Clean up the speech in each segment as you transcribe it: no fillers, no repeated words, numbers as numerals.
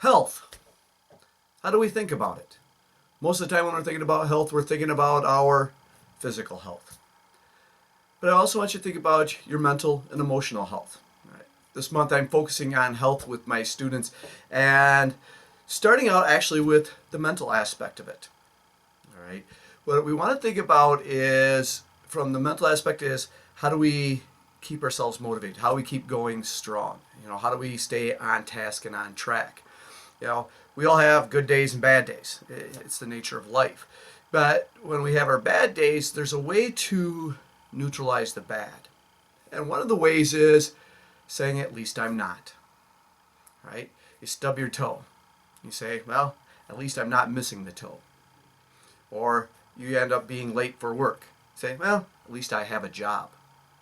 Health. How do we think about it? Most of the time when we're thinking about health, we're thinking about our physical health. But I also want you to think about your mental and emotional health. All right. This month I'm focusing on health with my students and starting out actually with the mental aspect of it. All right. What we want to think about is from the mental aspect is how do we keep ourselves motivated? How do we keep going strong? How do we stay on task and on track? We all have good days and bad days. It's the nature of life. But when we have our bad days, there's a way to neutralize the bad. And one of the ways is saying, at least I'm not. Right? You stub your toe. You say, well, at least I'm not missing the toe. Or you end up being late for work. Say, well, at least I have a job.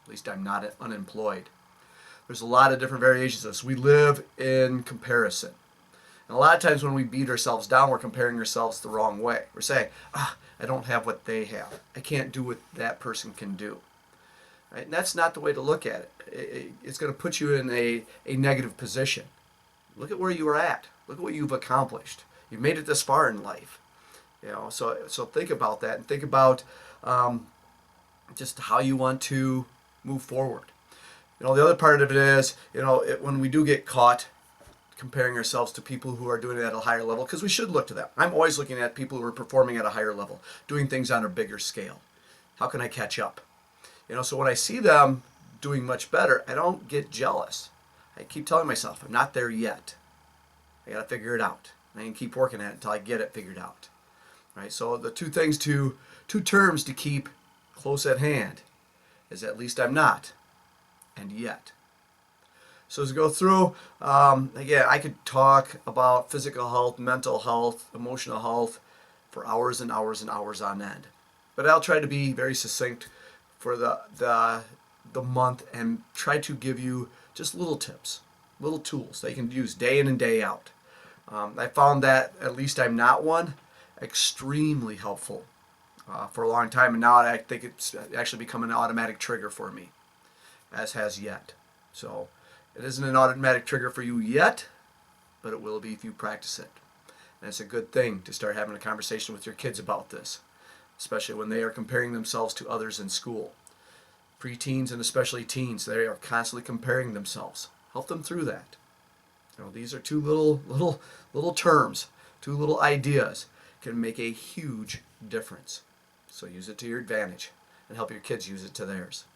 At least I'm not unemployed. There's a lot of different variations of this. We live in comparison. And a lot of times when we beat ourselves down, we're comparing ourselves the wrong way. We're saying, I don't have what they have. I can't do what that person can do. Right? And that's not the way to look at it. It's going to put you in a negative position. Look at where you are at. Look at what you've accomplished. You've made it this far in life. So think about that and think about just how you want to move forward. The other part of it is, when we do get caught comparing ourselves to people who are doing it at a higher level, because we should look to them. I'm always looking at people who are performing at a higher level, doing things on a bigger scale. How can I catch up? So when I see them doing much better, I don't get jealous. I keep telling myself, I'm not there yet. I got to figure it out. And I can keep working at it until I get it figured out. Right? So the two terms to keep close at hand is at least I'm not, and yet. So as we go through, again, I could talk about physical health, mental health, emotional health for hours and hours and hours on end. But I'll try to be very succinct for the month and try to give you just little tips, little tools that you can use day in and day out. I found that at least I'm not one extremely helpful for a long time, and now I think it's actually become an automatic trigger for me, as has yet. So it isn't an automatic trigger for you yet, but it will be if you practice it. And it's a good thing to start having a conversation with your kids about this, especially when they are comparing themselves to others in school. Preteens and especially teens, they are constantly comparing themselves. Help them through that. These are two little terms, two little ideas can make a huge difference. So use it to your advantage and help your kids use it to theirs.